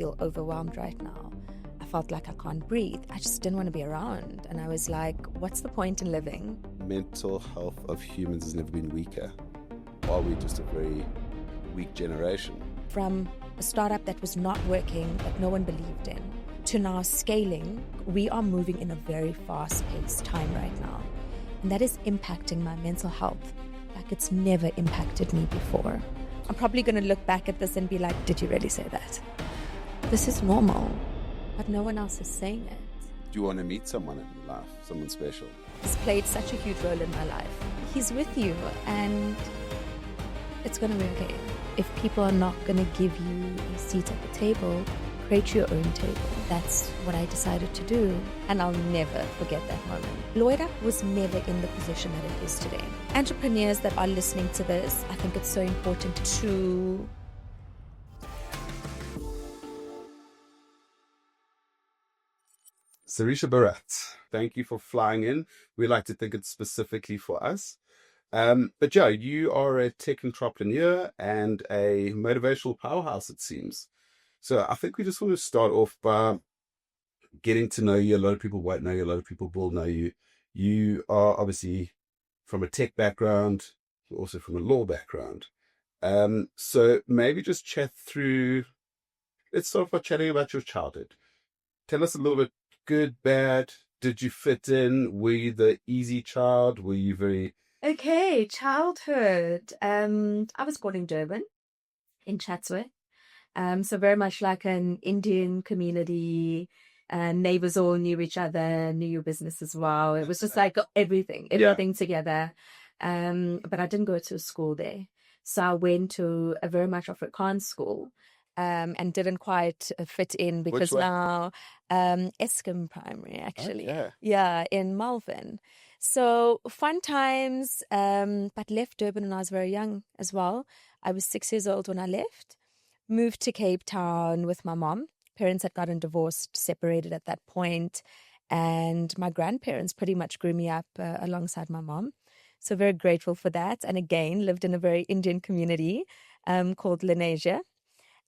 feel overwhelmed right now. I felt like I can't breathe. I just didn't want to be around. And I was like, what's the point in living? Mental health of humans has never been weaker. Are we just a very weak generation? From a startup that was not working, that no one believed in, to now scaling, we are moving in a very fast-paced time right now. And that is impacting my mental health like it's never impacted me before. I'm probably going to look back at this and be like, did you really say that? This is normal, but no one else is saying it. Do you want to meet someone in your life, someone special? He's played such a huge role in my life. He's with you, and it's going to be okay. If people are not going to give you a seat at the table, create your own table. That's what I decided to do, and I'll never forget that moment. Loida was never in the position that it is today. Entrepreneurs that are listening to this, I think it's so important to Serisha Barrat, thank you for flying in. We like to think it's specifically for us. But Joe, you are a tech entrepreneur and a motivational powerhouse, it seems. So I think we just want to start off by getting to know you. A lot of people won't know you. A lot of people will know you. You are obviously from a tech background, you're also from a law background. So maybe just chat through, let's start off by chatting about your childhood. Tell us a little bit, good, bad. Did you fit in? Were you the easy child? Were you very... Okay, childhood. I was born in Durban, in Chatsworth. So very much like an Indian community. Neighbors all knew each other, knew your business as well. It was just like everything together. But I didn't go to school there. So I went to a very much Afrikaans school. And didn't quite fit in because now Eskom Primary, actually. Okay. Yeah, in Malvern. So fun times, but left Durban when I was very young as well. I was 6 years old when I left. Moved to Cape Town with my mom. Parents had gotten divorced, separated at that point, and my grandparents pretty much grew me up alongside my mom. So very grateful for that. And again, lived in a very Indian community called Lenasia.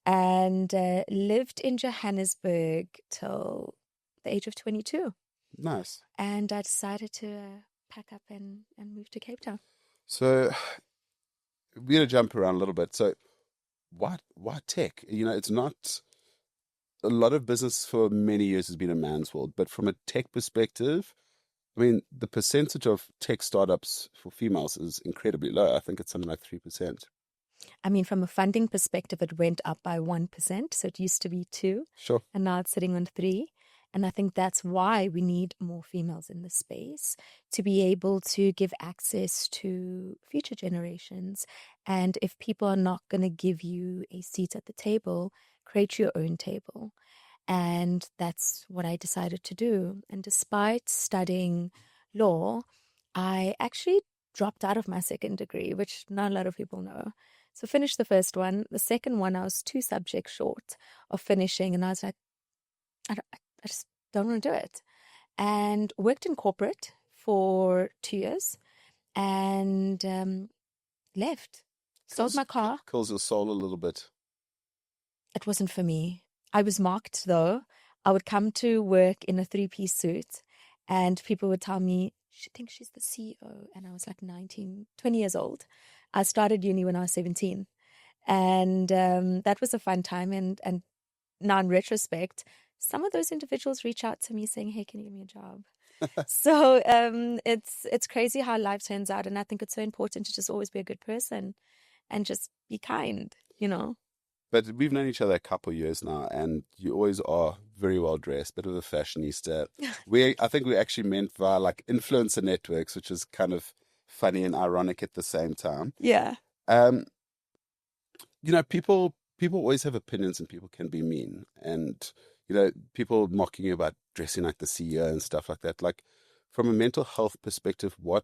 And lived in Johannesburg till the age of 22. Nice. And I decided to pack up and move to Cape Town. So we're going to jump around a little bit. So why tech? You know, it's not... A lot of business for many years has been a man's world, but from a tech perspective, I mean, the percentage of tech startups for females is incredibly low. I think it's something like 3%. I mean, from a funding perspective, it went up by 1%. So it used to be 2. Sure. And now it's sitting on 3. And I think that's why we need more females in the space to be able to give access to future generations. And if people are not going to give you a seat at the table, create your own table. And that's what I decided to do. And despite studying law, I actually dropped out of my second degree, which not a lot of people know. So finished the first one. The second one, I was 2 subjects short of finishing. And I was like, I just don't want to do it. And worked in corporate for 2 years and left. Sold my car. Kills your soul a little bit. It wasn't for me. I was mocked, though. I would come to work in a 3-piece suit and people would tell me, she thinks she's the CEO. And I was like 19, 20 years old. I started uni when I was 17. And that was a fun time. And now in retrospect, some of those individuals reach out to me saying, hey, can you give me a job? So it's crazy how life turns out. And I think it's so important to just always be a good person and just be kind, you know. But we've known each other a couple of years now, and you always are very well dressed, bit of a fashionista. I think we actually meant via like influencer networks, which is kind of funny and ironic at the same time. Yeah. You know, people always have opinions, and people can be mean, and you know, people mocking you about dressing like the CEO and stuff like that. Like, from a mental health perspective, what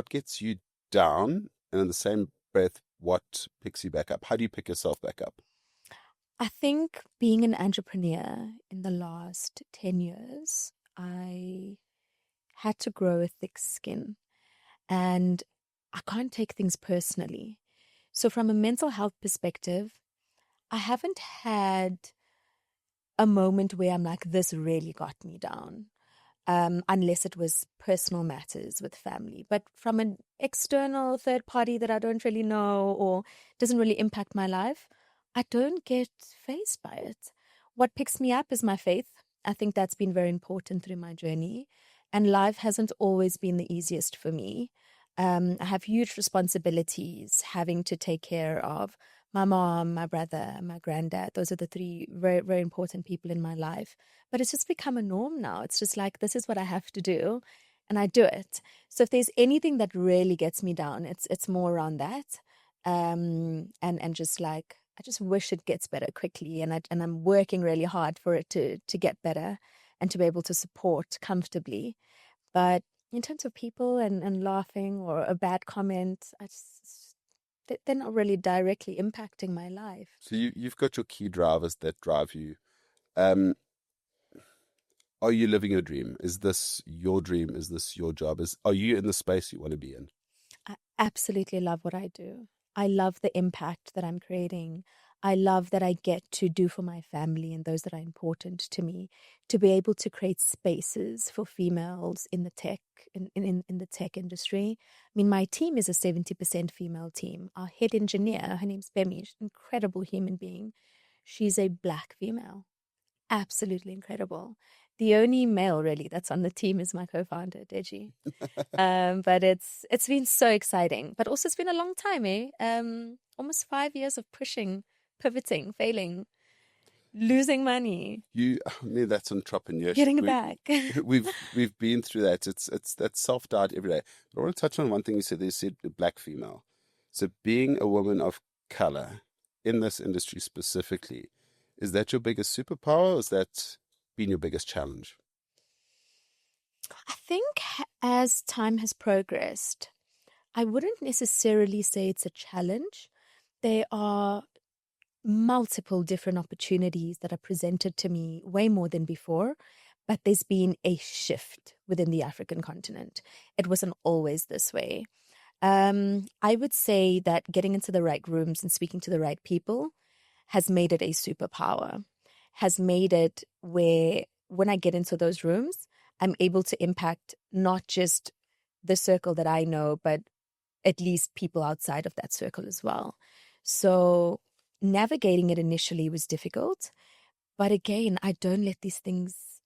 gets you down, and in the same breath, what picks you back up? How do you pick yourself back up? I think being an entrepreneur in the last 10 years, I had to grow a thick skin, and I can't take things personally. So from a mental health perspective, I haven't had a moment where I'm like, this really got me down. Unless it was personal matters with family. But from an external third party that I don't really know or doesn't really impact my life, I don't get fazed by it. What picks me up is my faith. I think that's been very important through my journey. And life hasn't always been the easiest for me. I have huge responsibilities having to take care of my mom, my brother, my granddad. Those are the three very, very important people in my life. But it's just become a norm now. It's just like, this is what I have to do, and I do it. So if there's anything that really gets me down, it's more around that. And just like, I just wish it gets better quickly, and I'm working really hard for it to get better and to be able to support comfortably. But in terms of people and laughing or a bad comment, they're not really directly impacting my life. So you've got your key drivers that drive you. Um, are you living your dream? Is this your dream? Is this your job? Are you in the space you want to be in? I absolutely love what I do. I love the impact that I'm creating. I love that I get to do for my family and those that are important to me, to be able to create spaces for females in the tech in the tech industry. I mean, my team is a 70% female team. Our head engineer, her name's Bemi, she's an incredible human being. She's a black female. Absolutely incredible. The only male really that's on the team is my co-founder, Deji. But it's been so exciting. But also it's been a long time, eh? Almost 5 years of pushing, pivoting, failing, losing money, I mean, that's entrepreneurship. getting it back. We've been through that. It's that self doubt every day. But I want to touch on one thing you said. You said the black female. So being a woman of color in this industry specifically, is that your biggest superpower? Or has that been your biggest challenge? I think as time has progressed, I wouldn't necessarily say it's a challenge. There are multiple different opportunities that are presented to me, way more than before. But there's been a shift within the African continent. It wasn't always this way. I would say that getting into the right rooms and speaking to the right people has made it a superpower, has made it where when I get into those rooms, I'm able to impact not just the circle that I know, but at least people outside of that circle as well. So navigating it initially was difficult. But again, I don't let these things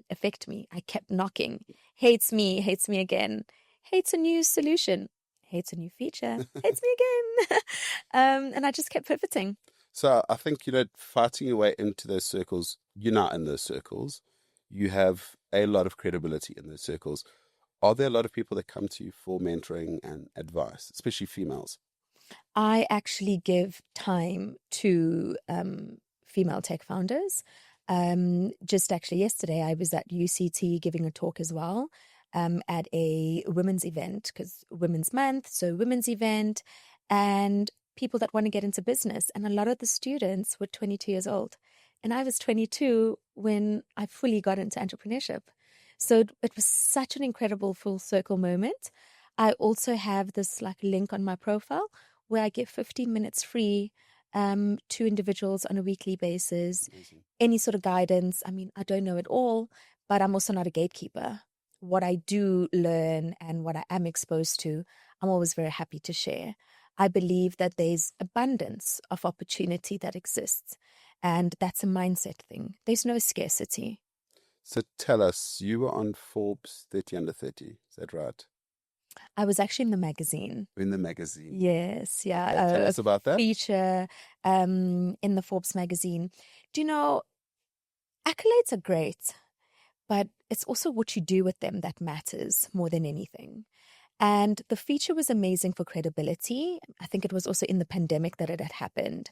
affect me. I kept knocking. Hates me again. Hates a new solution. Hates a new feature. Hates me again. And I just kept pivoting. So I think, fighting your way into those circles, you're not in those circles. You have a lot of credibility in those circles. Are there a lot of people that come to you for mentoring and advice, especially females? I actually give time to female tech founders. Just actually yesterday, I was at UCT giving a talk as well at a women's event because Women's Month, so women's event, and people that want to get into business. And a lot of the students were 22 years old. And I was 22 when I fully got into entrepreneurship. So it was such an incredible full circle moment. I also have this like link on my profile where I give 15 minutes free to individuals on a weekly basis. Amazing. Any sort of guidance. I mean, I don't know it all, but I'm also not a gatekeeper. What I do learn and what I am exposed to, I'm always very happy to share. I believe that there's abundance of opportunity that exists, and that's a mindset thing. There's no scarcity. So tell us, you were on Forbes 30 under 30. Is that right? I was actually in the magazine. In the magazine. Yes, yeah. Tell A us about that. feature in the Forbes magazine. Do you know, accolades are great, but it's also what you do with them that matters more than anything. And the feature was amazing for credibility. I think it was also in the pandemic that it had happened.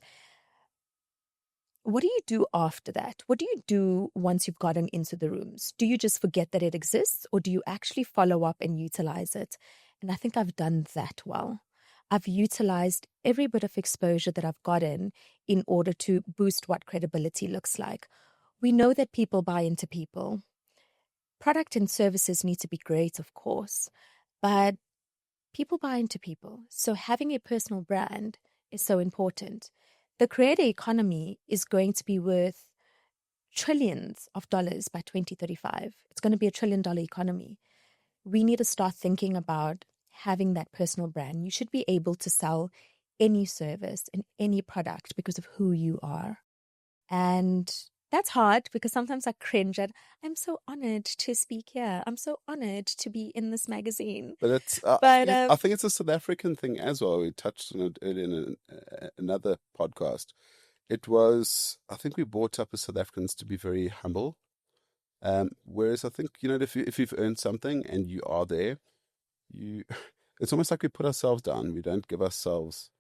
What do you do after that? What do you do once you've gotten into the rooms? Do you just forget that it exists, or do you actually follow up and utilize it? And I think I've done that well. I've utilized every bit of exposure that I've gotten in order to boost what credibility looks like. We know that people buy into people. Product and services need to be great, of course, but people buy into people. So having a personal brand is so important. The creator economy is going to be worth trillions of dollars by 2035. It's going to be a $1 trillion economy. We need to start thinking about having that personal brand. You should be able to sell any service and any product because of who you are. And that's hard because sometimes I cringe at, I'm so honored to speak here. I'm so honored to be in this magazine. But it's, But I think it's a South African thing as well. We touched on it earlier in another podcast. It was, I think we brought up as South Africans to be very humble. Whereas I think, if you've earned something and you are there, it's almost like we put ourselves down. We don't give ourselves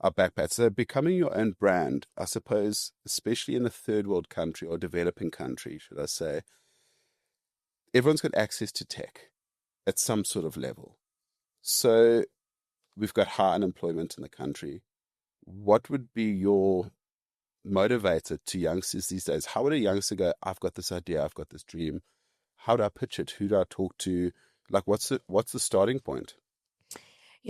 our backpats. So becoming your own brand, I suppose, especially in a third world country or developing country, should I say, everyone's got access to tech at some sort of level. So we've got high unemployment in the country. What would be your motivator to youngsters these days? How would a youngster go, I've got this idea, I've got this dream. How do I pitch it? Who do I talk to? Like, what's the starting point?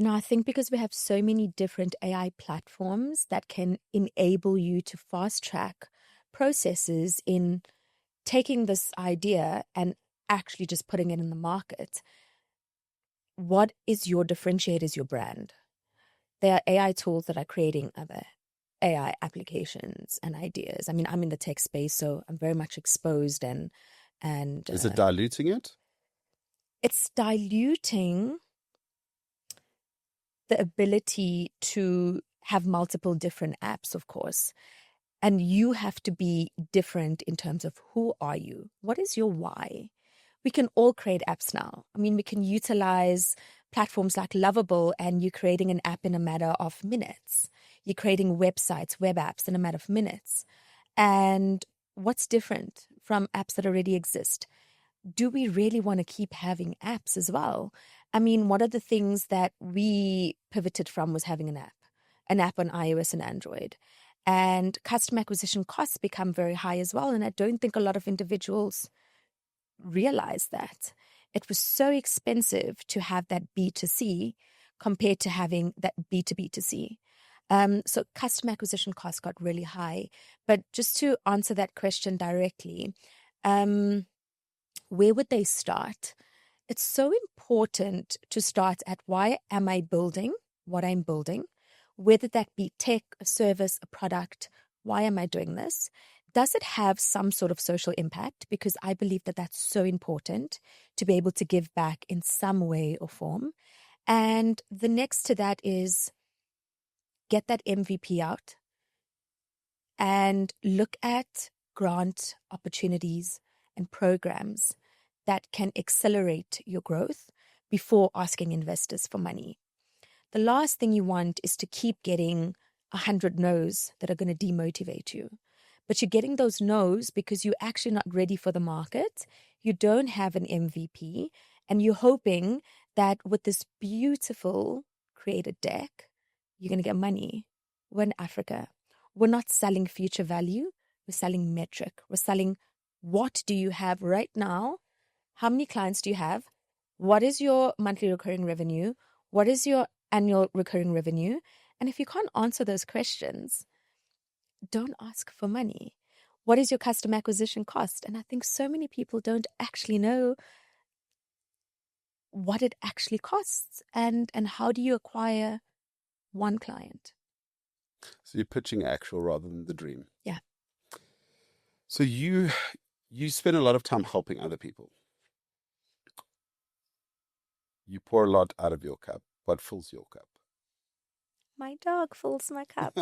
I think because we have so many different AI platforms that can enable you to fast track processes in taking this idea and actually just putting it in the market. What is your differentiator is your brand. There are AI tools that are creating other AI applications and ideas. I mean, I'm in the tech space, so I'm very much exposed and Is it diluting it? It's diluting the ability to have multiple different apps, of course. And you have to be different in terms of who are you? What is your why? We can all create apps now. I mean, we can utilize platforms like Lovable, and you're creating an app in a matter of minutes. You're creating websites, web apps in a matter of minutes. And what's different from apps that already exist? Do we really want to keep having apps as well? I mean, one of the things that we pivoted from was having an app on iOS and Android. And customer acquisition costs become very high as well. And I don't think a lot of individuals realize that. It was so expensive to have that B2C compared to having that B2B2C. So customer acquisition costs got really high. But just to answer that question directly, where would they start? It's so important to start at why am I building what I'm building, whether that be tech, a service, a product. Why am I doing this? Does it have some sort of social impact? Because I believe that that's so important to be able to give back in some way or form. And the next to that is get that MVP out and look at grant opportunities and programs that can accelerate your growth before asking investors for money. The last thing you want is to keep getting 100 no's that are going to demotivate you. But you're getting those no's because you're actually not ready for the market. You don't have an MVP, and you're hoping that with this beautiful created deck, you're going to get money. We're in Africa. We're not selling future value. We're selling metric. We're selling what do you have right now? How many clients do you have? What is your monthly recurring revenue? What is your annual recurring revenue? And if you can't answer those questions, don't ask for money. What is your customer acquisition cost? And I think so many people don't actually know what it actually costs and how do you acquire one client. So you're pitching actual rather than the dream. Yeah. So you spend a lot of time helping other people. You pour a lot out of your cup. What fills your cup? My dog fills my cup.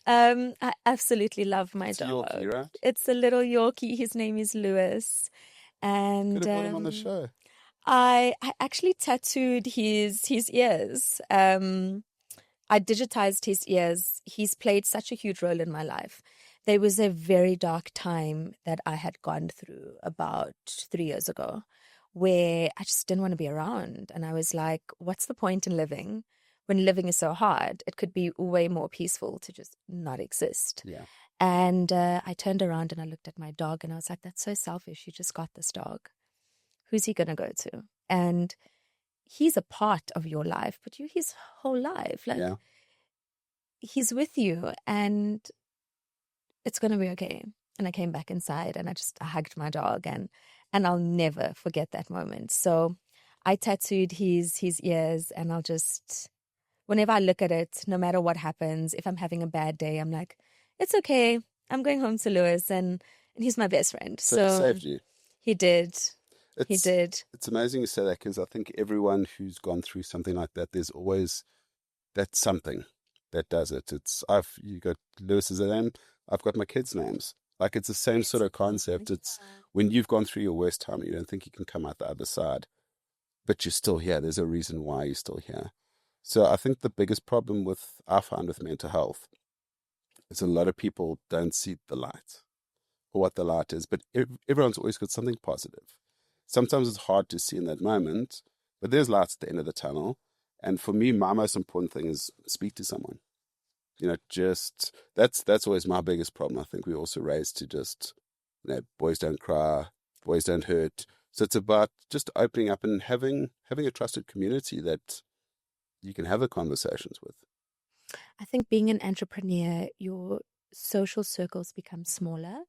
I absolutely love my It's dog. Yorkie, right? It's a little Yorkie. His name is Lewis. And Could have brought him on the show. I actually tattooed his ears. I digitized his ears. He's played such a huge role in my life. There was a very dark time that I had gone through about 3 years ago where I just didn't want to be around. And I was like, what's the point in living when living is so hard? It could be way more peaceful to just not exist. Yeah. And I turned around and I looked at my dog and I was like, that's so selfish. You just got this dog. Who's he going to go to? And he's a part of your life, but you're his whole life. Like, he's with you and it's going to be okay. And I came back inside and I hugged my dog, and I'll never forget that moment. So I tattooed his ears, and I'll just, whenever I look at it, no matter what happens, if I'm having a bad day, I'm like, it's okay. I'm going home to Lewis, and he's my best friend. So he So saved you. he did. He It's did. it's amazing you say that because I think everyone who's gone through something like that, there's always that something that does it. It's I've you got Lewis's name, I've got my kids' names. Like it's the same sort of concept. It's Yeah. when you've gone through your worst time, you don't think you can come out the other side, but you're still here. There's a reason why you're still here. So I think the biggest problem with I find with mental health is a lot of people don't see the light or what the light is, but everyone's always got something positive. Sometimes it's hard to see in that moment, but there's lights at the end of the tunnel. And for me, my most important thing is speak to someone. Just that's always my biggest problem. I think we also raised to just, boys don't cry, boys don't hurt. So it's about just opening up and having a trusted community that you can have the conversations with. I think being an entrepreneur, your social circles become smaller,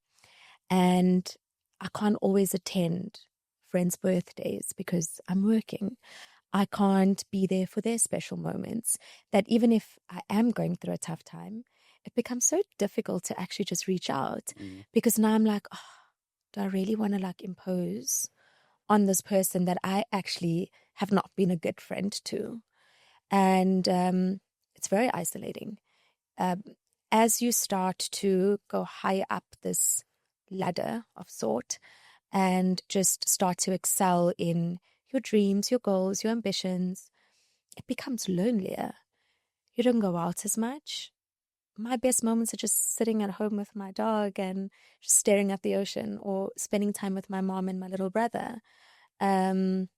and I can't always attend friends' birthdays because I'm working. I can't be there for their special moments. That even if I am going through a tough time, it becomes so difficult to actually just reach out, Mm. because now I'm like, oh, do I really want to like impose on this person that I actually have not been a good friend to? And it's very isolating. Um, as you start to go higher up this ladder of sort and just start to excel in your dreams, your goals, your ambitions, it becomes lonelier. You don't go out as much. My best moments are just sitting at home with my dog and just staring at the ocean, or spending time with my mom and my little brother. Um,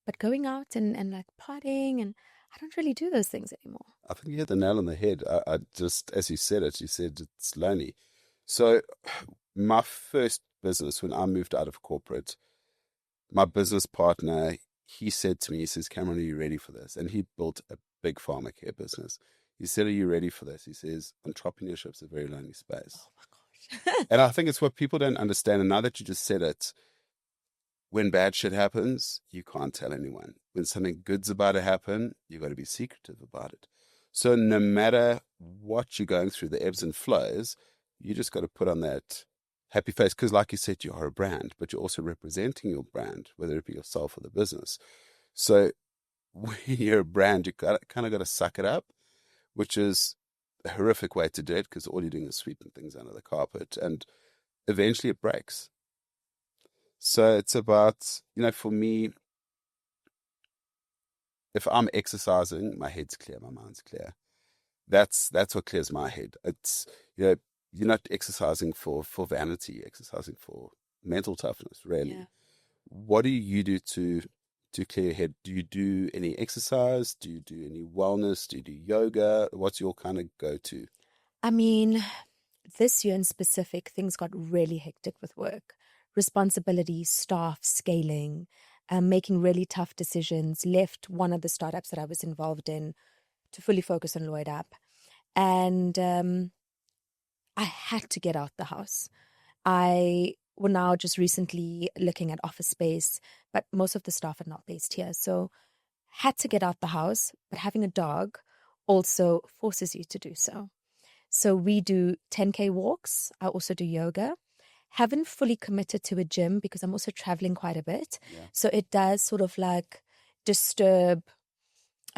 but going out and like partying, and I don't really do those things anymore. I think you hit the nail on the head. I just, as you said it, you said it's lonely. So, my first business, when I moved out of corporate, my business partner, he said to me, he says, Cameron, are you ready for this? And he built a big pharma care business. He said, are you ready for this? He says, entrepreneurship's a very lonely space. Oh my gosh. And I think it's what people don't understand. And now that you just said it, when bad shit happens, you can't tell anyone. When something good's about to happen, you got to be secretive about it. So no matter what you're going through, the ebbs and flows, you just got to put on that happy face. Because like you said, you are a brand, but you're also representing your brand, whether it be yourself or the business. So when you're a brand, you kind of got to suck it up, which is a horrific way to do it because all you're doing is sweeping things under the carpet. And eventually it breaks. So it's about, for me, if I'm exercising, my head's clear, my mind's clear. That's what clears my head. It's you're not exercising for vanity, you're exercising for mental toughness, really. Yeah. What do you do to clear your head? Do you do any exercise? Do you do any wellness? Do you do yoga? What's your kind of go-to? I mean, this year in specific, things got really hectic with work, responsibilities, staff, scaling, making really tough decisions. Left one of the startups that I was involved in to fully focus on Lloyd App. And I had to get out the house. I were now just recently looking at office space, but most of the staff are not based here. So had to get out the house, but having a dog also forces you to do so. So we do 10K walks. I also do yoga. Haven't fully committed to a gym because I'm also traveling quite a bit. Yeah. So it does sort of like disturb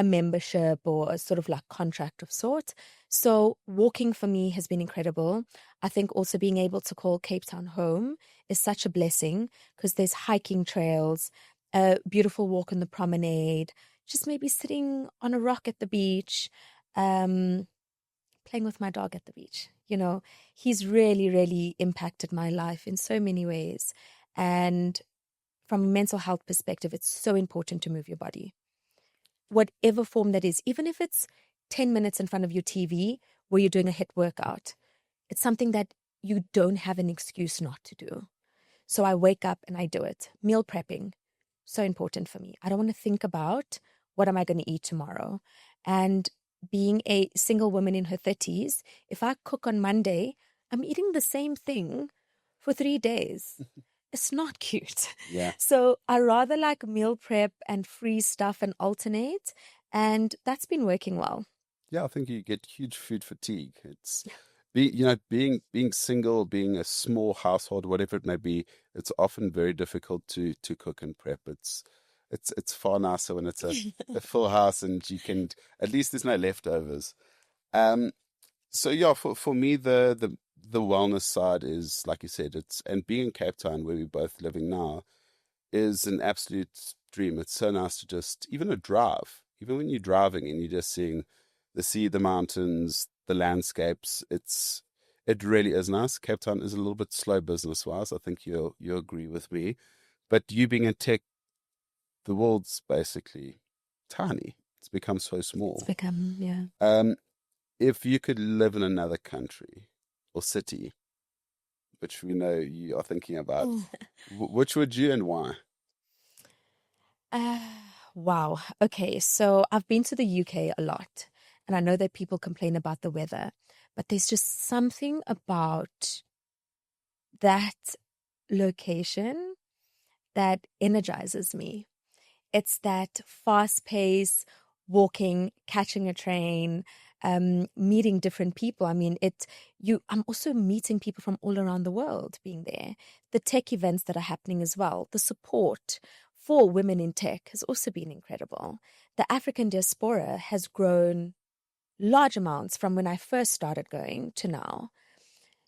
a membership or a sort of like contract of sort. So walking for me has been incredible. I think also being able to call Cape Town home is such a blessing because there's hiking trails, a beautiful walk on the promenade, just maybe sitting on a rock at the beach, playing with my dog at the beach. He's really, really impacted my life in so many ways. And from a mental health perspective, it's so important to move your body, whatever form that is, even if it's 10 minutes in front of your TV where you're doing a HIIT workout. It's something that you don't have an excuse not to do. So I wake up and I do it. Meal prepping, so important for me. I don't want to think about what am I going to eat tomorrow. And being a single woman in her 30s, if I cook on Monday, I'm eating the same thing for 3 days. It's not cute. Yeah. So I rather like meal prep and freeze stuff and alternate. And that's been working well. Yeah, I think you get huge food fatigue. It's being single, being a small household, whatever it may be, it's often very difficult to cook and prep. It's far nicer when it's a full house and you can at least there's no leftovers. Um, so yeah, for me the wellness side is like you said, it's and being in Cape Town where we're both living now is an absolute dream. It's so nice to just even a drive, even when you're driving and you're just seeing the sea, the mountains, the landscapes. It really is nice. Cape Town is a little bit slow business wise. I think you agree with me. But you being in tech, the world's basically tiny. It's become so It's small. become, yeah. Um, if you could live in another country or city, which we know you are thinking about, Ooh. which would you and why? Uh, wow. Okay. So I've been to the UK a lot, and I know that people complain about the weather, but there's just something about that location that energizes me. It's that fast pace, walking, catching a train, meeting different people. I mean, I'm also meeting people from all around the world being there. The tech events that are happening as well. The support for women in tech has also been incredible. The African diaspora has grown large amounts from when I first started going to now.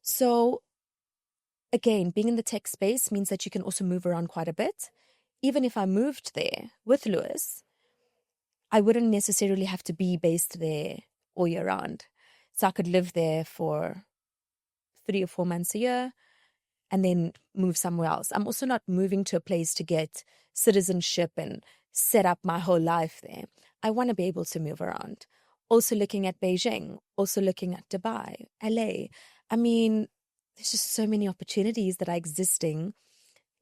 So again, being in the tech space means that you can also move around quite a bit. Even if I moved there with Lewis, I wouldn't necessarily have to be based there all year round. So I could live there for 3 or 4 months a year and then move somewhere else. I'm also not moving to a place to get citizenship and set up my whole life there. I want to be able to move around. Also looking at Beijing, also looking at Dubai, LA. I mean, there's just so many opportunities that are existing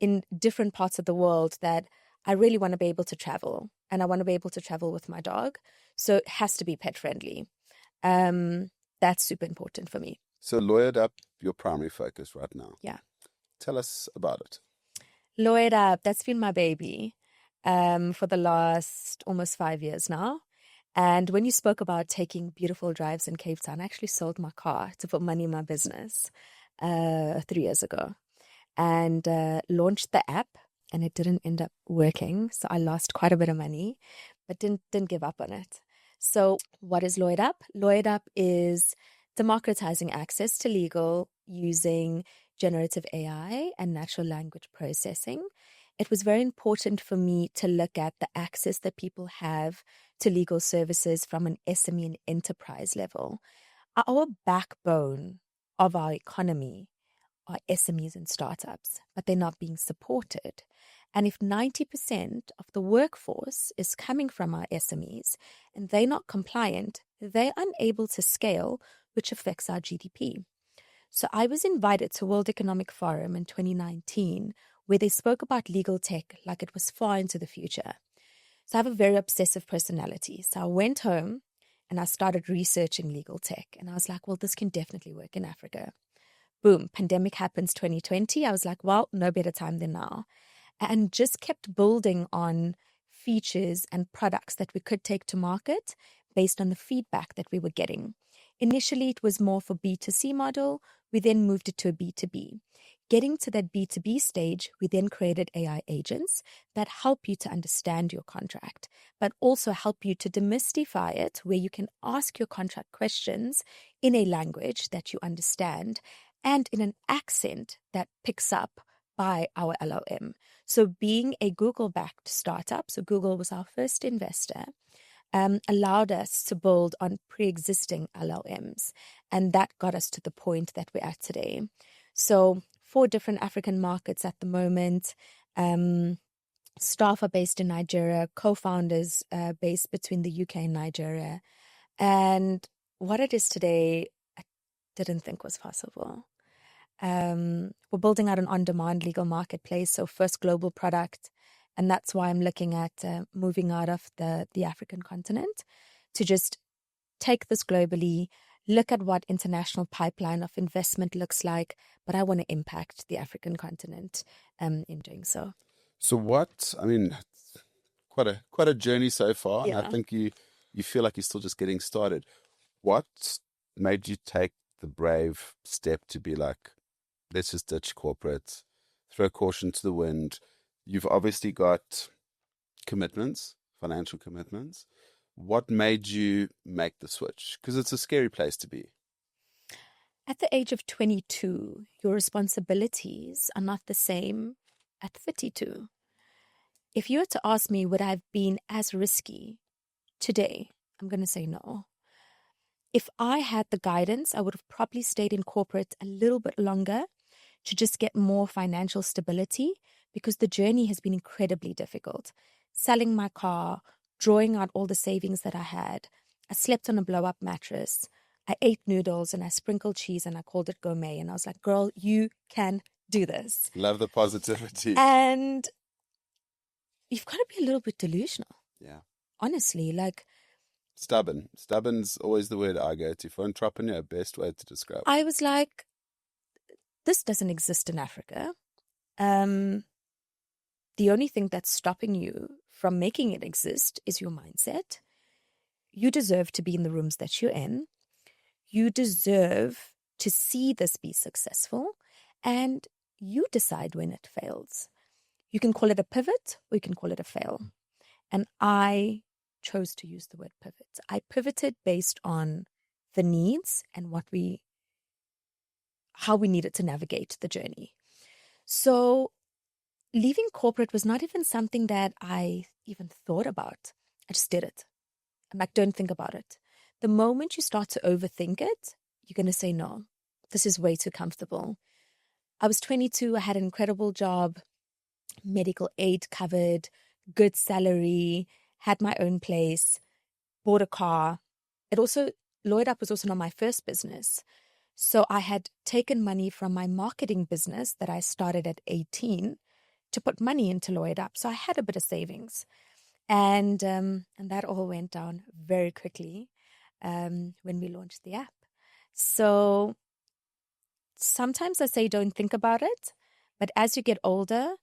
in different parts of the world that I really want to be able to travel. And I want to be able to travel with my dog. So it has to be pet friendly. Um, that's super important for me. So lawyered up your primary focus right now. Yeah. Tell us about it. Lawyered Up, that's been my baby for the last almost 5 years now. And when you spoke about taking beautiful drives in Cape Town, I actually sold my car to put money in my business 3 years ago and launched the app, and it didn't end up working. So I lost quite a bit of money, but didn't give up on it. So what is Lawyered Up? Lawyered Up is democratizing access to legal using generative AI and natural language processing. It was very important for me to look at the access that people have to legal services from an SME and enterprise level. Our backbone of our economy are SMEs and startups, but they're not being supported. And if 90% of the workforce is coming from our SMEs and they're not compliant, they're unable to scale, which affects our GDP. So I was invited to World Economic Forum in 2019, where they spoke about legal tech like it was far into the future. So I have a very obsessive personality. So I went home and I started researching legal tech. And I was like, well, this can definitely work in Africa. Boom, pandemic happens 2020. I was like, well, no better time than now. And just kept building on features and products that we could take to market based on the feedback that we were getting. Initially, it was more for B2C model. We then moved it to a B2B. Getting to that B2B stage, we then created AI agents that help you to understand your contract, but also help you to demystify it, where you can ask your contract questions in a language that you understand and in an accent that picks up by our LLM. So being a Google-backed startup, so Google was our first investor, allowed us to build on pre-existing LLMs. And that got us to the point that we're at today. So 4 different African markets at the moment. Staff are based in Nigeria, co-founders based between the UK and Nigeria. And what it is today, I didn't think was possible. We're building out an on-demand legal marketplace, so first global product. And that's why I'm looking at moving out of the African continent to just take this globally, look at what international pipeline of investment looks like, but I want to impact the African continent in doing so. So what, I mean, quite a journey so far, and I Yeah. think you feel like you're still just getting started. What made you take the brave step to be like, let's just ditch corporate, throw caution to the wind? You've obviously got commitments, financial commitments. What made you make the switch? Because it's a scary place to be. At the age of 22, your responsibilities are not the same at 32. If you were to ask me, would I have been as risky today? I'm going to say no. If I had the guidance, I would have probably stayed in corporate a little bit longer to just get more financial stability, because the journey has been incredibly difficult. Selling my car, drawing out all the savings that I had. I slept on a blow up mattress. I ate noodles and I sprinkled cheese and I called it gourmet. And I was like, girl, you can do this. Love the positivity. And you've got to be a little bit delusional. Yeah. Honestly, like, Stubborn. Stubborn's always the word I go to for entrepreneur. Best way to describe it. I was like, this doesn't exist in Africa. The only thing that's stopping you from making it exist is your mindset. You deserve to be in the rooms that you're in. You deserve to see this be successful, and you decide when it fails. You can call it a pivot or you can call it a fail. And I chose to use the word pivot. I pivoted based on the needs and how we needed to navigate the journey. So leaving corporate was not even something that I even thought about. I just did it. I'm like, don't think about it. The moment you start to overthink it, you're going to say, no, this is way too comfortable. I was 22. I had an incredible job, medical aid covered, good salary, had my own place, bought a car. Lloyd Up was also not my first business. So I had taken money from my marketing business that I started at 18 to put money into Lloyd Up. So I had a bit of savings. And that all went down very quickly when we launched the app. So sometimes I say don't think about it, but as you get older,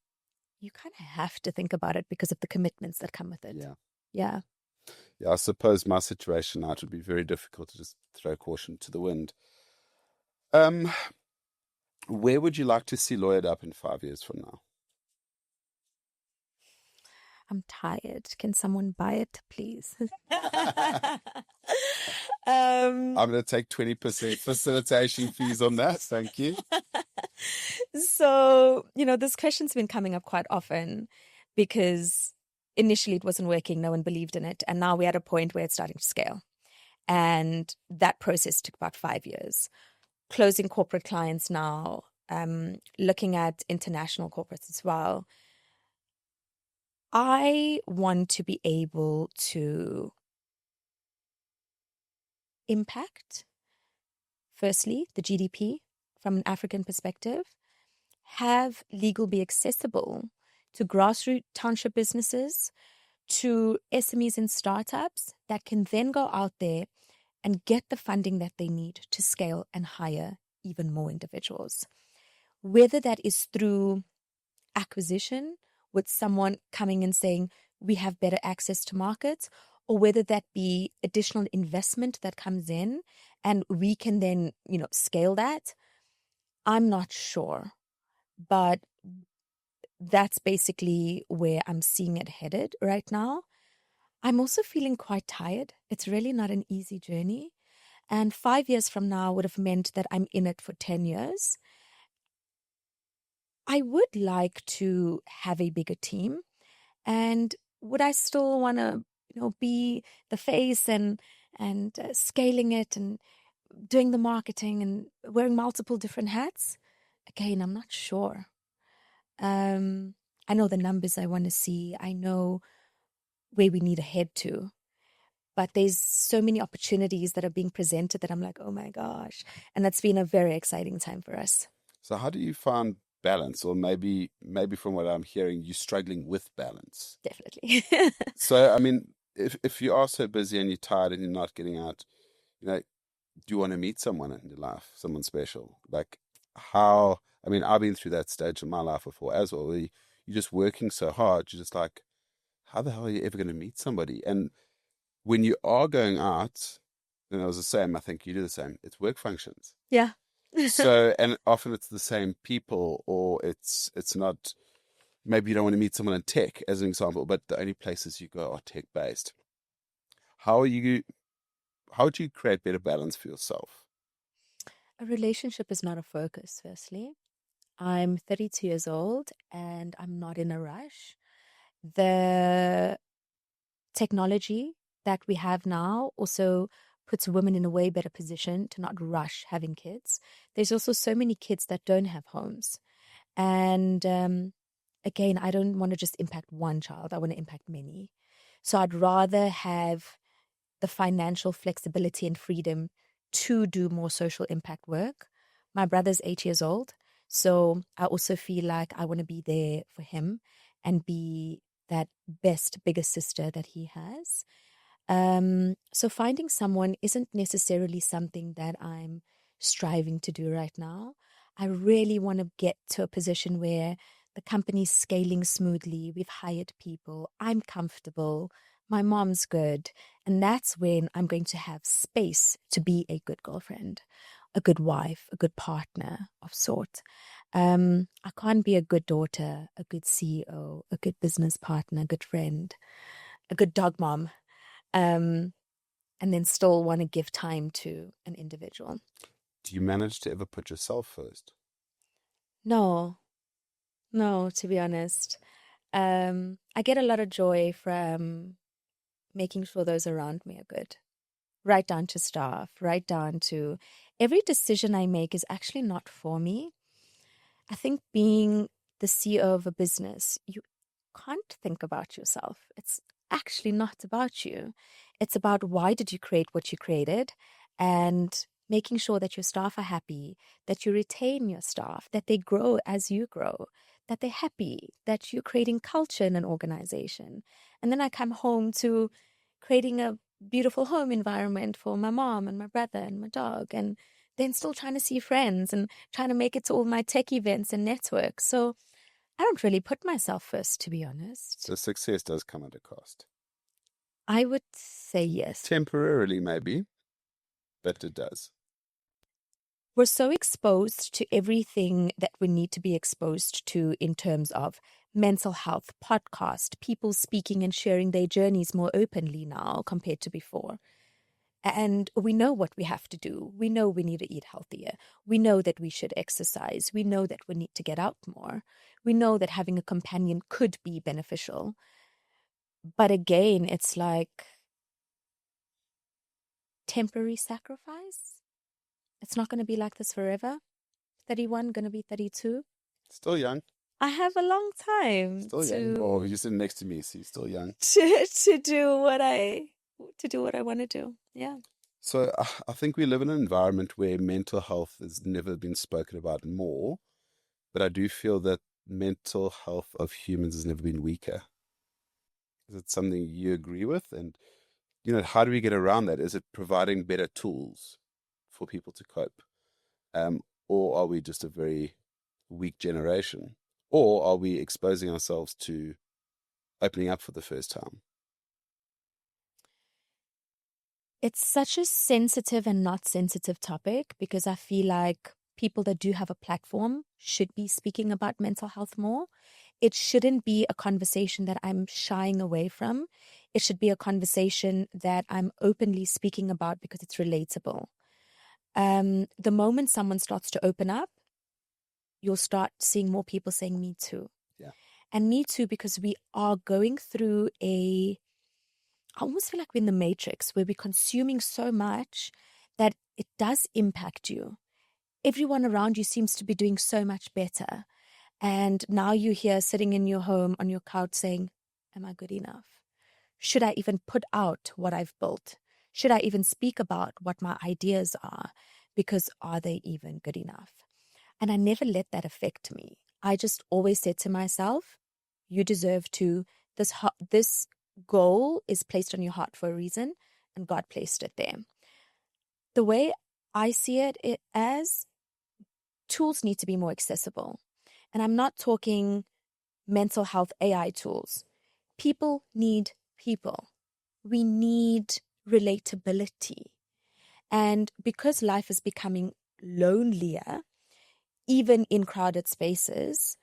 you kind of have to think about it because of the commitments that come with it. Yeah. Yeah. Yeah, I suppose my situation now, it would be very difficult to just throw caution to the wind. Where would you like to see Lloyd Up in 5 years from now? I'm tired. Can someone buy it, please? I'm going to take 20% facilitation fees on that. Thank you. So, this question's been coming up quite often because initially it wasn't working. No one believed in it. And now we're at a point where it's starting to scale. And that process took about 5 years. Closing corporate clients now, looking at international corporates as well. I want to be able to impact, firstly, the GDP from an African perspective, have legal be accessible to grassroots township businesses, to SMEs and startups that can then go out there and get the funding that they need to scale and hire even more individuals. Whether that is through acquisition, with someone coming and saying, we have better access to markets, or whether that be additional investment that comes in and we can then, scale that. I'm not sure, but that's basically where I'm seeing it headed right now. I'm also feeling quite tired. It's really not an easy journey. And 5 years from now would have meant that I'm in it for 10 years. I would like to have a bigger team. And would I still want to, be the face and scaling it and doing the marketing and wearing multiple different hats? Again, I'm not sure. I know the numbers I want to see. I know where we need to head to. But there's so many opportunities that are being presented that I'm like, oh my gosh. And that's been a very exciting time for us. So how do you find balance? Or maybe from what I'm hearing, you're struggling with balance. Definitely. So, I mean, if you are so busy and you're tired and you're not getting out, do you want to meet someone in your life, someone special? Like how, I mean, I've been through that stage in my life before as well. Where you're just working so hard, you're just like, how the hell are you ever going to meet somebody? And when you are going out, and it was the same, I think you do the same, it's work functions. Yeah. So, and often it's the same people, or it's not, maybe you don't want to meet someone in tech as an example, but the only places you go are tech based. How are you, how do you create better balance for yourself? A relationship is not a focus, firstly. I'm 32 years old and I'm not in a rush. The technology that we have now also puts women in a way better position to not rush having kids. There's also so many kids that don't have homes. And again, I don't want to just impact one child, I want to impact many. So I'd rather have the financial flexibility and freedom to do more social impact work. My brother's 8 years old. So I also feel like I want to be there for him and be that best, biggest sister that he has. So finding someone isn't necessarily something that I'm striving to do right now. I really want to get to a position where the company's scaling smoothly. We've hired people. I'm comfortable. My mom's good. And that's when I'm going to have space to be a good girlfriend, a good wife, a good partner of sort. I can't be a good daughter, a good CEO, a good business partner, a good friend, a good dog mom, um, and then still want to give time to an individual. Do you manage to ever put yourself first? No, no, to be honest. I get a lot of joy from making sure those around me are good. Right down to staff, right down to every decision I make is actually not for me. I think being the CEO of a business, you can't think about yourself. It's actually not about you. It's about why did you create what you created and making sure that your staff are happy, that you retain your staff, that they grow as you grow, that they're happy, that you're creating culture in an organization. And then I come home to creating a beautiful home environment for my mom and my brother and my dog, and then still trying to see friends and trying to make it to all my tech events and networks. So I don't really put myself first, to be honest. So success does come at a cost. I would say yes. Temporarily, maybe, but it does. We're so exposed to everything that we need to be exposed to in terms of mental health, podcast, people speaking and sharing their journeys more openly now compared to before. And we know what we have to do. We know we need to eat healthier. We know that we should exercise. We know that we need to get out more. We know that having a companion could be beneficial. But again, it's like temporary sacrifice. It's not going to be like this forever. 31, going to be 32. Still young. I have a long time Still young. Oh, you're sitting next to me, so you're still young. to do what I want to do. Yeah. So I think we live in an environment where mental health has never been spoken about more, but I do feel that mental health of humans has never been weaker. Is it something you agree with? And, how do we get around that? Is it providing better tools for people to cope? Or are we just a very weak generation? Or are we exposing ourselves to opening up for the first time? It's such a sensitive and not sensitive topic because I feel like people that do have a platform should be speaking about mental health more. It shouldn't be a conversation that I'm shying away from. It should be a conversation that I'm openly speaking about because it's relatable. The moment someone starts to open up, you'll start seeing more people saying me too. Yeah. And me too, because we are going through I almost feel like we're in the matrix where we're consuming so much that it does impact you. Everyone around you seems to be doing so much better. And now you're here sitting in your home on your couch saying, am I good enough? Should I even put out what I've built? Should I even speak about what my ideas are? Because are they even good enough? And I never let that affect me. I just always said to myself, you deserve to, this goal is placed on your heart for a reason, and God placed it there. The way I see it as tools need to be more accessible. And I'm not talking mental health AI tools. People need people. We need relatability. And because life is becoming lonelier, even in crowded spaces,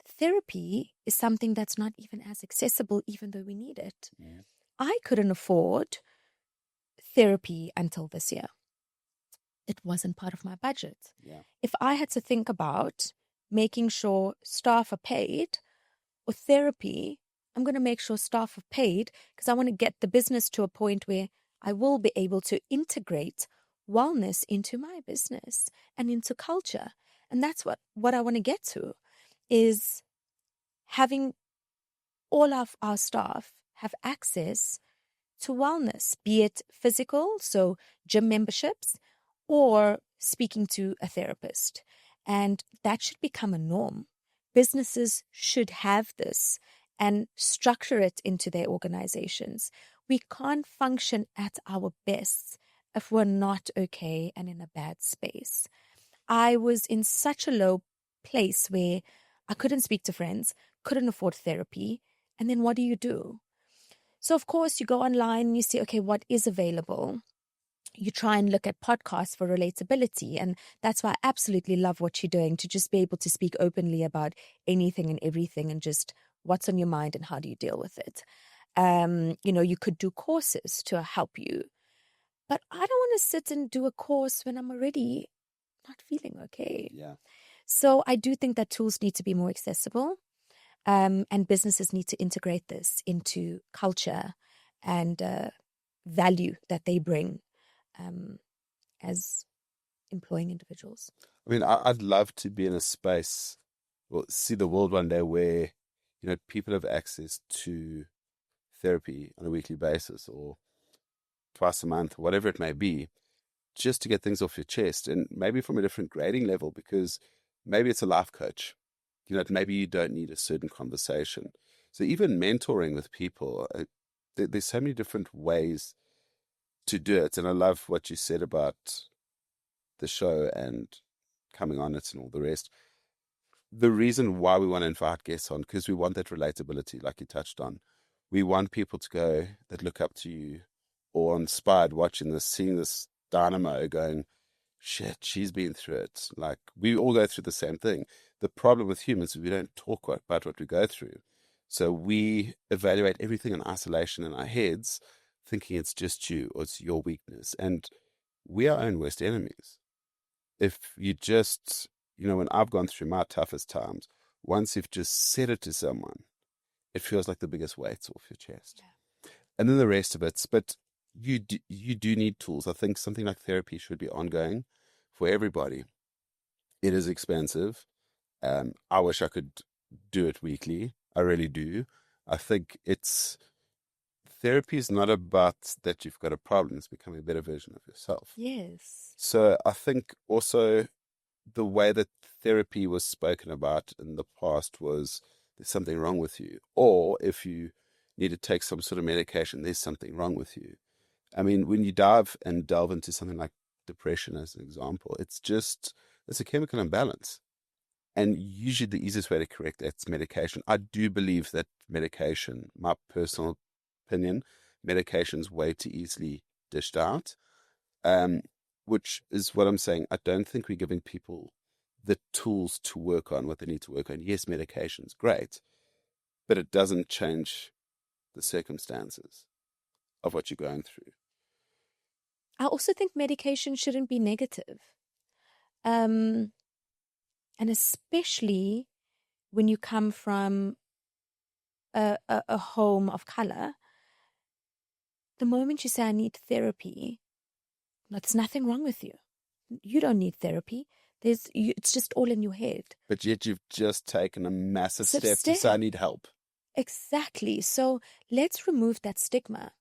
therapy is something that's not even as accessible, even though we need it. Yeah. I couldn't afford therapy until this year. It wasn't part of my budget. Yeah. If I had to think about making sure staff are paid or therapy, I'm going to make sure staff are paid because I want to get the business to a point where I will be able to integrate wellness into my business and into culture. And that's what I want to get to, is having all of our staff have access to wellness, be it physical, so gym memberships, or speaking to a therapist. And that should become a norm. Businesses should have this and structure it into their organizations. We can't function at our best if we're not okay and in a bad space. I was in such a low place where I couldn't speak to friends, couldn't afford therapy. And then what do? So, of course, you go online and you see, okay, what is available? You try and look at podcasts for relatability. And that's why I absolutely love what you're doing, to just be able to speak openly about anything and everything and just what's on your mind and how do you deal with it. You could do courses to help you. But I don't want to sit and do a course when I'm already not feeling okay. Yeah. So I do think that tools need to be more accessible. And businesses need to integrate this into culture and value that they bring as employing individuals. I mean, I'd love to be in a space or see the world one day where, people have access to therapy on a weekly basis or twice a month, whatever it may be, just to get things off your chest, and maybe from a different grading level, because maybe it's a life coach. Maybe you don't need a certain conversation. So even mentoring with people, there's so many different ways to do it. And I love what you said about the show and coming on it and all the rest. The reason why we want to invite guests on, because we want that relatability, like you touched on. We want people to go that look up to you or inspired watching this, seeing this dynamo going, shit, she's been through it. Like, we all go through the same thing. The problem with humans is we don't talk about what we go through. So we evaluate everything in isolation in our heads, thinking it's just you or it's your weakness. And we are our own worst enemies. If you just, when I've gone through my toughest times, once you've just said it to someone, it feels like the biggest weight's off your chest. Yeah. And then the rest of it. But you do need tools. I think something like therapy should be ongoing for everybody. It is expensive. I wish I could do it weekly. I really do. I think therapy is not about that you've got a problem. It's becoming a better version of yourself. Yes. So I think also the way that therapy was spoken about in the past was, there's something wrong with you. Or if you need to take some sort of medication, there's something wrong with you. I mean, when you delve into something like depression, as an example, it's a chemical imbalance. And usually the easiest way to correct that's medication. I do believe that medication, my personal opinion, medication's way too easily dished out. Which is what I'm saying. I don't think we're giving people the tools to work on what they need to work on. Yes, medication's great, but it doesn't change the circumstances of what you're going through. I also think medication shouldn't be negative. And especially when you come from a home of color, the moment you say, I need therapy, there's nothing wrong with you. You don't need therapy. It's just all in your head. But yet you've just taken a massive step to say, I need help. Exactly. So let's remove that stigma.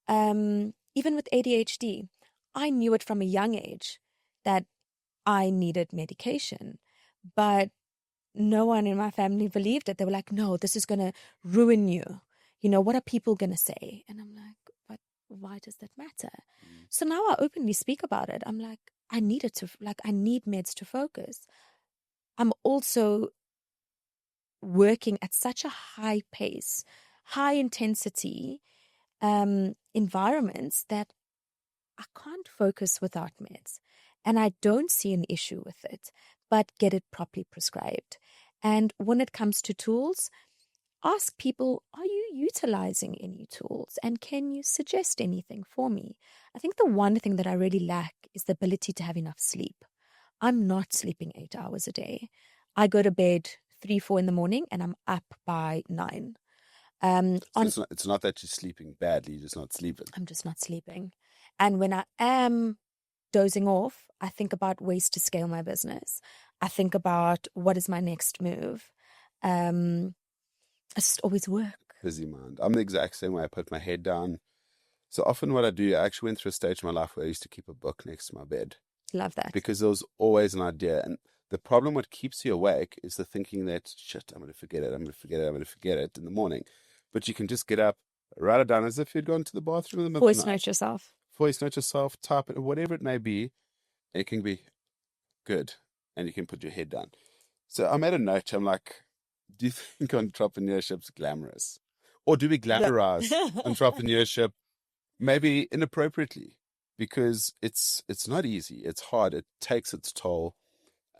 Even with ADHD, I knew it from a young age that I needed medication, but no one in my family believed it. They were like, no, this is going to ruin you. What are people going to say? And I'm like, but why does that matter? Mm. So now I openly speak about it. I'm like, I need it to, like, I need meds to focus. I'm also working at such a high pace, high intensity environments that I can't focus without meds. And I don't see an issue with it, but get it properly prescribed. And when it comes to tools, ask people, are you utilizing any tools? And can you suggest anything for me? I think the one thing that I really lack is the ability to have enough sleep. I'm not sleeping 8 hours a day. I go to bed 3, 4 in the morning and I'm up by 9. So On it's not that you're sleeping badly, you're just not sleeping. I'm just not sleeping. And when I am dozing off, I think about ways to scale my business. I think about what is my next move. I just always work. Busy mind. I'm the exact same way. I put my head down. So often what I do, I actually went through a stage in my life where I used to keep a book next to my bed Love that. because there was always an idea. And the problem, what keeps you awake is the thinking that, shit, I'm going to forget it. I'm going to forget it. I'm going to forget it in the morning. But you can just get up, write it down as if you'd gone to the bathroom in the middle of Voice the night. note yourself. Voice note yourself, type it, whatever it may be. It can be good. And you can put your head down. So I made a note. I'm like, do you think entrepreneurship's glamorous? Or do we No. glamorize entrepreneurship maybe inappropriately? Because it's not easy. It's hard. It takes its toll.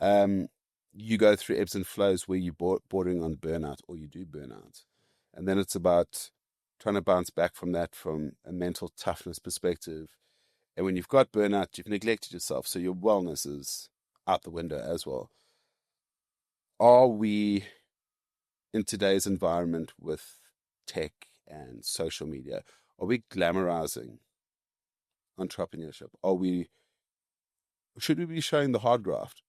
You go through ebbs and flows where you're bordering on burnout or you do burnout. And then it's about trying to bounce back from that from a mental toughness perspective. And when you've got burnout, you've neglected yourself. So your wellness is out the window as well. Are we in today's environment with tech and social media, are we glamorizing entrepreneurship? Should we be showing the hard graft?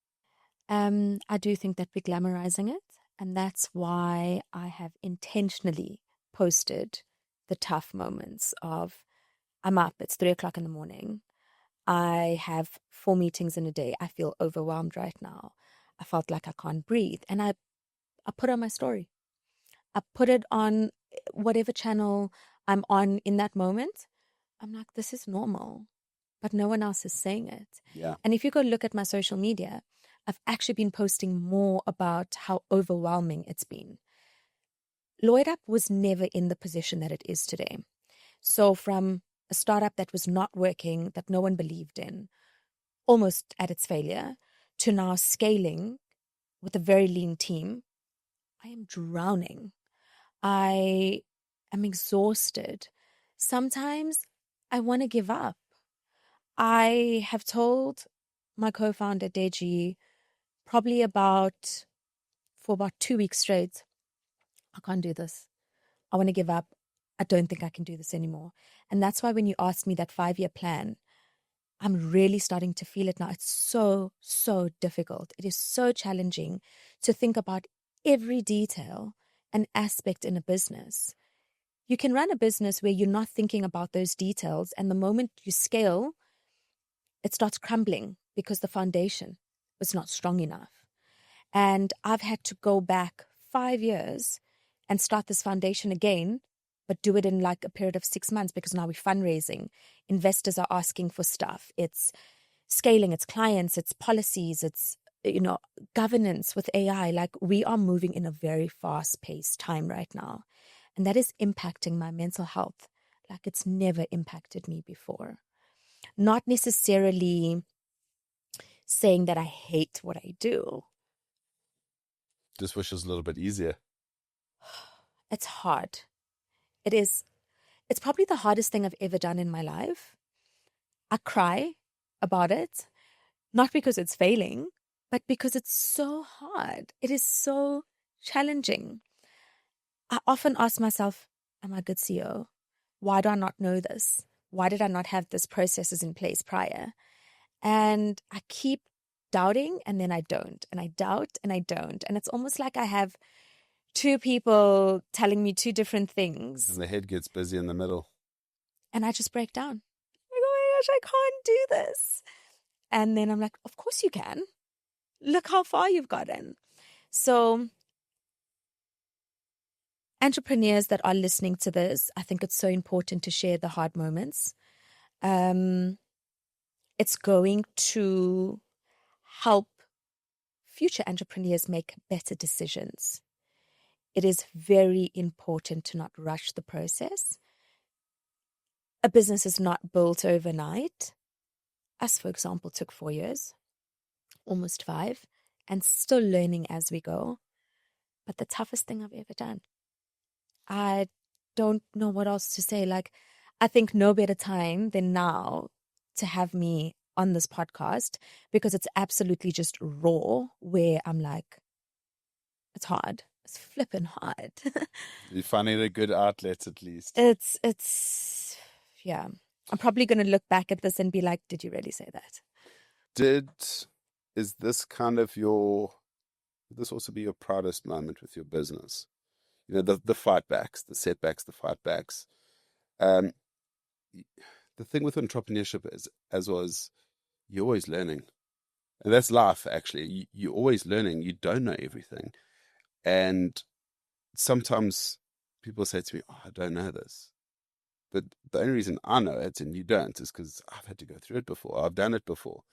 I do think that we're glamorizing it. And that's why I have intentionally posted the tough moments of I'm up, it's 3 o'clock in the morning. I have 4 meetings in a day. I feel overwhelmed right now. I felt like I can't breathe. And I put on my story. I put it on whatever channel I'm on in that moment. I'm like, this is normal, but no one else is saying it. Yeah. And if you go look at my social media, I've actually been posting more about how overwhelming it's been. Lloyd Up was never in the position that it is today. So from a startup that was not working, that no one believed in, almost at its failure, to now scaling with a very lean team, I am drowning. I am exhausted. Sometimes I want to give up. I have told my co-founder Deji probably for about 2 weeks straight, I can't do this. I want to give up. I don't think I can do this anymore. And that's why when you asked me that 5-year plan, I'm really starting to feel it now. It's so, so difficult. It is so challenging to think about every detail and aspect in a business. You can run a business where you're not thinking about those details, and the moment you scale, it starts crumbling because the foundation was not strong enough. And I've had to go back 5 years and start this foundation again, but do it in like a period of 6 months because now we're fundraising. Investors are asking for stuff. It's scaling, it's clients, it's policies, it's governance with AI. Like we are moving in a very fast-paced time right now. And that is impacting my mental health like it's never impacted me before. Not necessarily saying that I hate what I do. Just wish it was a little bit easier. It's hard. It is. It's probably the hardest thing I've ever done in my life. I cry about it, not because it's failing, but because it's so hard. It is so challenging. I often ask myself, am I a good CEO? Why do I not know this? Why did I not have these processes in place prior? And I keep doubting and then I don't. And I doubt and I don't. And it's almost like I have two people telling me two different things. And the head gets busy in the middle. And I just break down. Like, oh my gosh, I can't do this. And then I'm like, of course you can. Look how far you've gotten. So entrepreneurs that are listening to this, I think it's so important to share the hard moments. It's going to help future entrepreneurs make better decisions. It is very important to not rush the process. A business is not built overnight. Us, for example, took 4 years, almost 5, and still learning as we go. But the toughest thing I've ever done. I don't know what else to say. Like, I think no better time than now to have me on this podcast, because it's absolutely just raw, where I'm like, it's hard. It's flipping hard. You're finding a good outlet at least. Yeah. I'm probably going to look back at this and be like, did you really say that? Is this kind of would this also be your proudest moment with your business? You know, the fight backs, the setbacks, the fight backs. The thing with entrepreneurship is, as was, you're always learning. And that's life, actually. You're always learning. You don't know everything. And sometimes people say to me, oh, I don't know this. But the only reason I know it and you don't is because I've had to go through it before. I've done it before.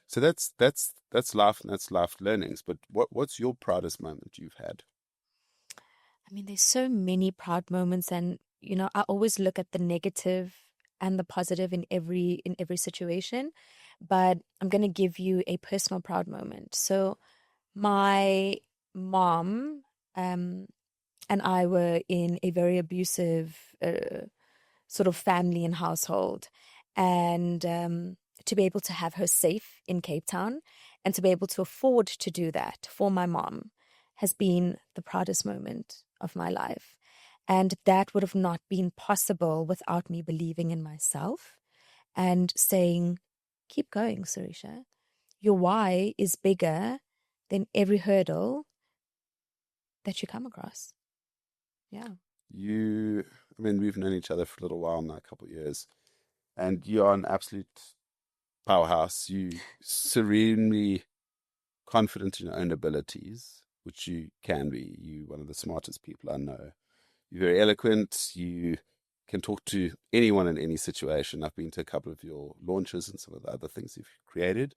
So that's life, and that's life learnings. But what's your proudest moment you've had? I mean, there's so many proud moments, and I always look at the negative and the positive in every situation. But I'm going to give you a personal proud moment. So my mom and I were in a very abusive sort of family and household, and to be able to have her safe in Cape Town and to be able to afford to do that for my mom has been the proudest moment of my life. And that would have not been possible without me believing in myself and saying, keep going, Serisha. Your why is bigger than every hurdle that you come across. Yeah. I mean, we've known each other for a little while now, a couple of years, and you are an absolute powerhouse. You serenely confident in your own abilities, which you can be. You're one of the smartest people I know. You're very eloquent. You can talk to anyone in any situation. I've been to a couple of your launches and some of the other things you've created.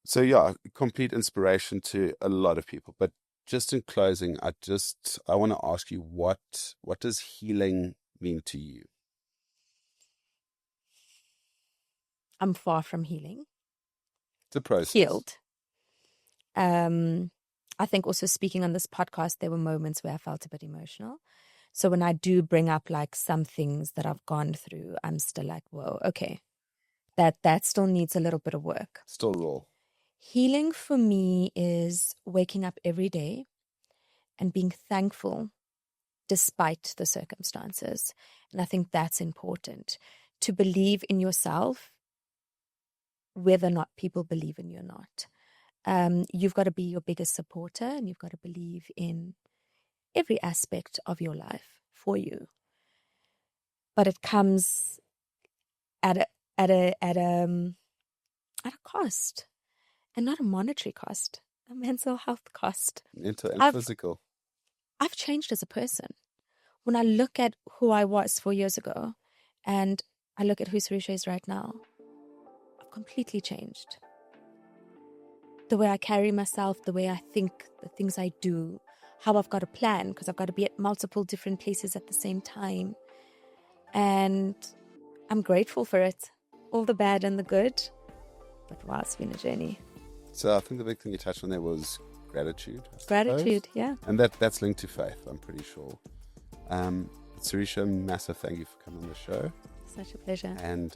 So yeah, complete inspiration to a lot of people. But just in closing, I want to ask you, what does healing mean to you? I'm far from healing. It's a process. Healed. I think also speaking on this podcast, there were moments where I felt a bit emotional. So when I do bring up like some things that I've gone through, I'm still like, whoa, okay, that still needs a little bit of work. Still raw. Healing for me is waking up every day and being thankful despite the circumstances. And I think that's important, to believe in yourself, whether or not people believe in you or not. You've got to be your biggest supporter, and you've got to believe in every aspect of your life for you. But it comes at a cost, and not a monetary cost, a mental health cost. Mental and physical. I've changed as a person. When I look at who I was 4 years ago, and I look at who Serisha is right now, I've completely changed. The way I carry myself, the way I think, the things I do, how I've got a plan, because I've got to be at multiple different places at the same time. And I'm grateful for it, all the bad and the good. But wow, it's been a journey. So I think the big thing you touched on there was gratitude. Gratitude, yeah. And that's linked to faith, I'm pretty sure. Serisha, massive thank you for coming on the show. Such a pleasure. And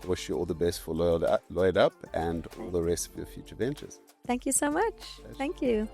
wish you all the best for Lloyd Up and all the rest of your future ventures. Thank you so much. Thank you.